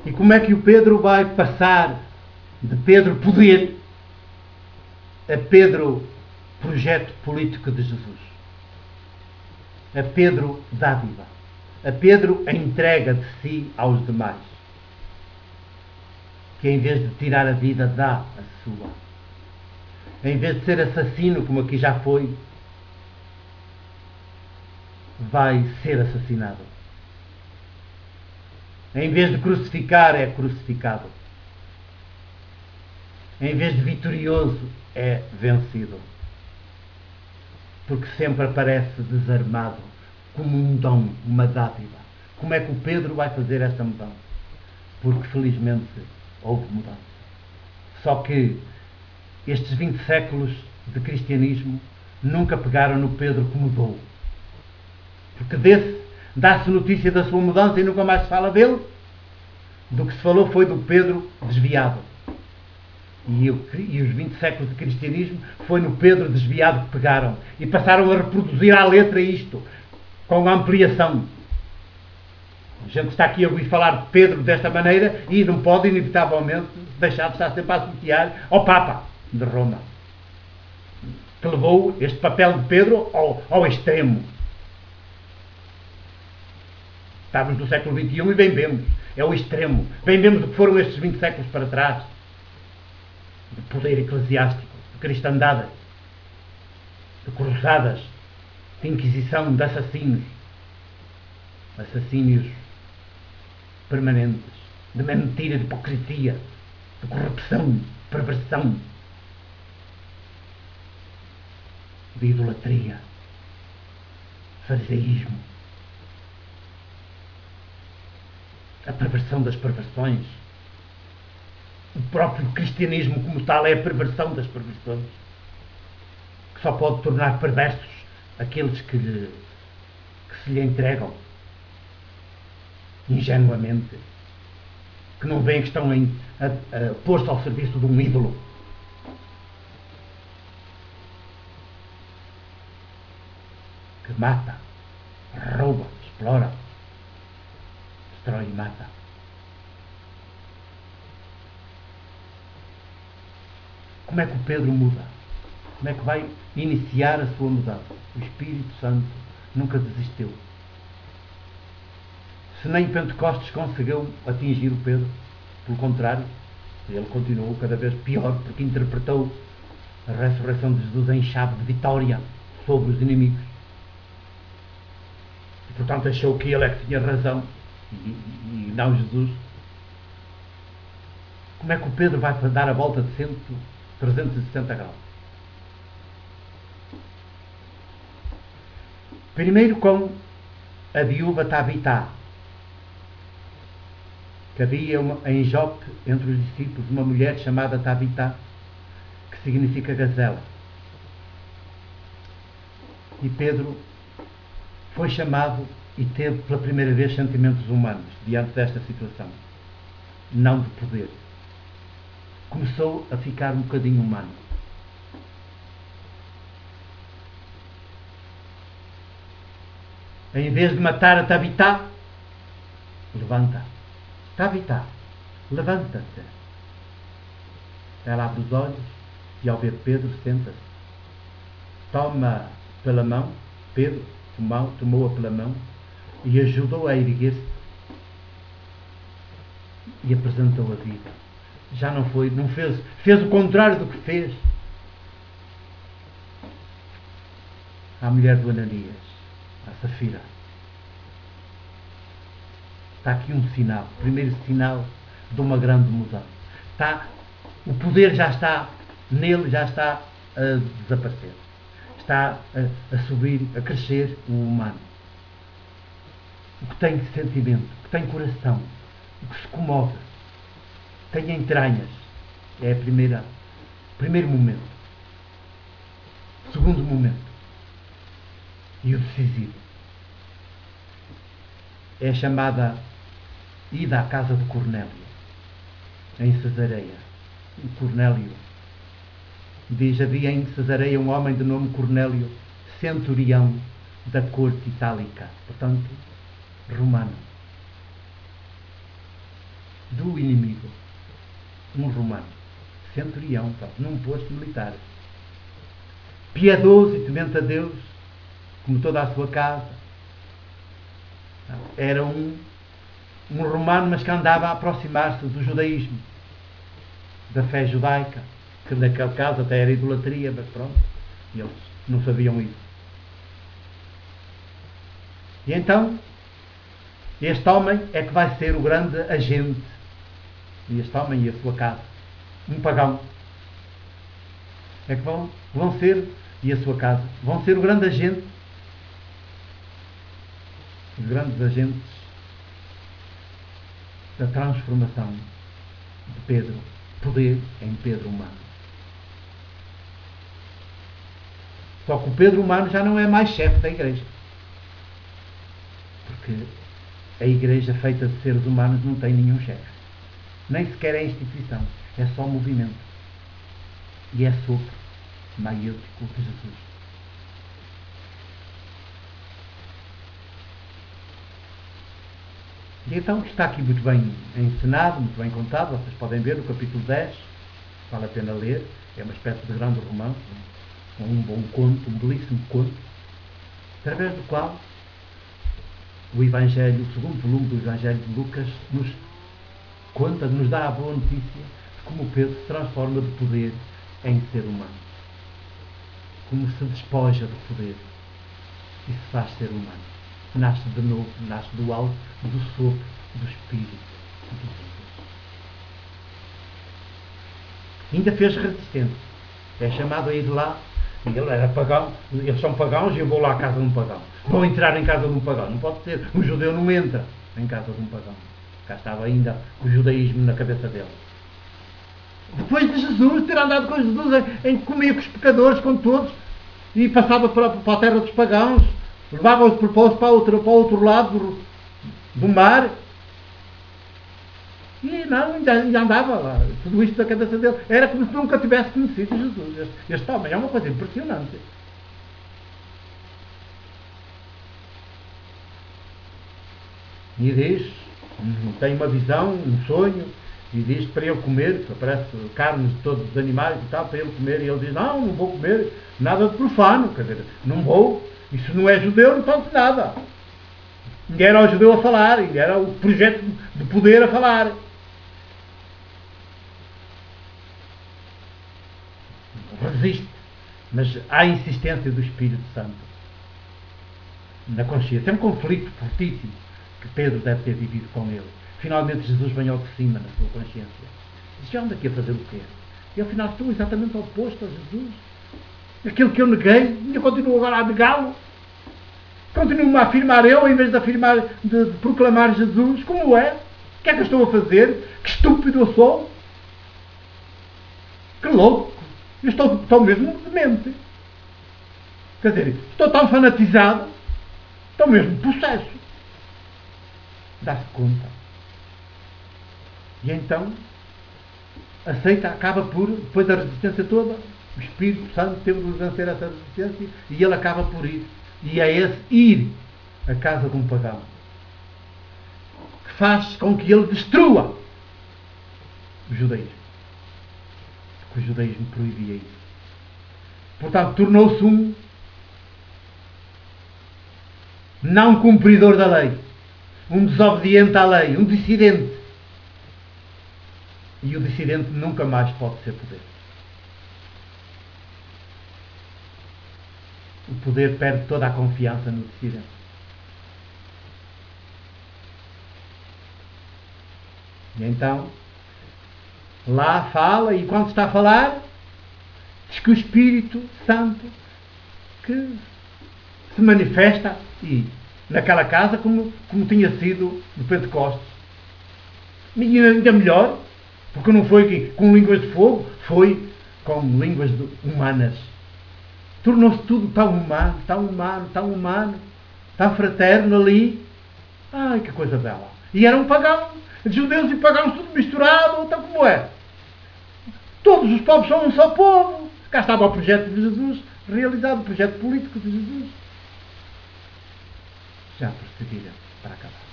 E como é que o Pedro vai passar de Pedro poder a Pedro projeto político de Jesus? A Pedro dádiva. A Pedro a entrega de si aos demais. Que em vez de tirar a vida, dá a sua. Em vez de ser assassino, como aqui já foi, vai ser assassinado. Em vez de crucificar, é crucificado. Em vez de vitorioso, é vencido. Porque sempre aparece desarmado, como um dom, uma dádiva. Como é que o Pedro vai fazer esta mudança? Porque felizmente houve mudança. Só que estes 20 séculos de cristianismo nunca pegaram no Pedro que mudou. Porque dá-se notícia da sua mudança e nunca mais se fala dele. Do que se falou foi do Pedro desviado. E os 20 séculos de cristianismo foi no Pedro desviado que pegaram. E passaram a reproduzir à letra isto, com ampliação. A gente está aqui a ouvir falar de Pedro desta maneira e não pode, inevitavelmente, deixar de estar sempre a associar ao Papa de Roma, que levou este papel de Pedro ao extremo. Estamos no século XXI e bem vemos. É o extremo. Bem vemos o que foram estes 20 séculos para trás. De poder eclesiástico, de cristandade, de cruzadas, de inquisição, de assassinos. Assassínios permanentes, de mentira, de hipocrisia, de corrupção, de perversão, de idolatria, fariseísmo, a perversão das perversões. O próprio cristianismo como tal é a perversão das perversões, que só pode tornar perversos aqueles que se lhe entregam ingenuamente, que não veem que estão a pôr-se ao serviço de um ídolo. Que mata, rouba, explora, destrói e mata. Como é que o Pedro muda? Como é que vai iniciar a sua mudança? O Espírito Santo nunca desistiu. Se nem Pentecostes conseguiu atingir o Pedro, pelo contrário, ele continuou cada vez pior, porque interpretou a ressurreição de Jesus em chave de vitória sobre os inimigos. E, portanto, achou que ele é que tinha razão e não Jesus. Como é que o Pedro vai dar a volta de 360 graus? Primeiro com a viúva Tabitá, que havia em Jope, entre os discípulos, uma mulher chamada Tabitá, que significa gazela. E Pedro foi chamado e teve pela primeira vez sentimentos humanos diante desta situação, não de poder. Começou a ficar um bocadinho humano. Em vez de matar a Tabitá, levanta. Tabitá, levanta-te. Ela abre os olhos e, ao ver Pedro, senta-se. Toma pela mão, Pedro tomou-a pela mão e ajudou a erguer-se e apresentou a vida. Já não foi, não fez o contrário do que fez à mulher do Ananias, à Safira. Está aqui um sinal, o primeiro sinal de uma grande mudança. O poder já está nele, já está a desaparecer. Está a subir, a crescer o humano. O que tem sentimento, o que tem coração, o que se comove, tem entranhas. É o primeiro momento. Segundo momento. E o decisivo. É a chamada ida à casa de Cornélio, em Cesareia. O Cornélio diz: havia em Cesareia um homem de nome Cornélio, centurião da corte itálica, portanto, romano. do inimigo. Um romano, centurião, num posto militar. Piedoso e temente a Deus, como toda a sua casa. Era um romano, mas que andava a aproximar-se do judaísmo, da fé judaica, que naquele caso até era idolatria, mas pronto, eles não sabiam isso. E então, este homem é que vai ser o grande agente, e este homem e a sua casa, um pagão, é que vão ser, e a sua casa, vão ser o grande agente, os grandes agentes da transformação de Pedro, poder em Pedro humano. Só que o Pedro humano já não é mais chefe da igreja. Porque a igreja feita de seres humanos não tem nenhum chefe. Nem sequer é instituição. É só movimento. E é sopro maiêutico de Jesus. E então está aqui muito bem ensinado, muito bem contado. Vocês podem ver no capítulo 10. Vale a pena ler. É uma espécie de grande romance. Um bom conto, um belíssimo conto. Através do qual o Evangelho, o segundo volume do Evangelho de Lucas, nos conta, nos dá a boa notícia de como Pedro se transforma de poder em ser humano. Como se despoja do poder e se faz ser humano. Nasce de novo, nasce do alto, do sopro, do Espírito de Deus. Ainda fez resistência. É chamado a ir de lá. Ele era pagão, eles são pagãos e eu vou lá à casa de um pagão. Vou entrar em casa de um pagão. Não pode ser. Um judeu não entra em casa de um pagão. Cá estava ainda o judaísmo na cabeça dele. Depois de Jesus ter andado com Jesus, em que comia com os pecadores, com todos, e passava para a terra dos pagãos, levava os propósitos para o outro lado do mar. E não, ainda andava lá, tudo isto da cabeça dele. Era como se nunca tivesse conhecido Jesus. Este homem é uma coisa impressionante. E diz, tem uma visão, um sonho, e diz para ele comer, que aparece carnes de todos os animais e tal, para ele comer, e ele diz, não vou comer nada de profano, quer dizer, não vou, isso não é judeu, não pode nada. E era o judeu a falar, e era o projeto de poder a falar. Resiste, mas há a insistência do Espírito Santo na consciência. É um conflito fortíssimo que Pedro deve ter vivido com ele. Finalmente Jesus vem ao de cima na sua consciência. Diz, já ando aqui a fazer o quê? E afinal estou exatamente oposto a Jesus. Aquilo que eu neguei, eu continuo agora a negá-lo. Continuo-me a afirmar eu, em vez de afirmar, de proclamar Jesus. Como é? O que é que eu estou a fazer? Que estúpido eu sou! Que louco! Eu estou mesmo demente. Quer dizer, estou tão fanatizado, estou mesmo possesso. Dá-se conta. E então, aceita, acaba por, depois da resistência toda, o Espírito Santo teve de vencer essa resistência e ele acaba por ir. E é esse ir à casa de um pagão que faz com que ele destrua o judaísmo. Porque o judaísmo proibia isso. Portanto, tornou-se um não cumpridor da lei, um desobediente à lei, um dissidente. E o dissidente nunca mais pode ser poder. O poder perde toda a confiança no dissidente. E então, lá fala, e quando está a falar, diz que o Espírito Santo que se manifesta e naquela casa como tinha sido no Pentecostes. E ainda melhor, porque não foi com línguas de fogo, foi com línguas humanas. Tornou-se tudo tão humano, tão humano, tão humano, tão fraterno ali. Ai, que coisa bela. E era um pagão, judeus e pagãos tudo misturado, então como é? Todos os povos são um só povo. Cá estava o projeto de Jesus realizado, o projeto político de Jesus. Já prosseguirá para acabar.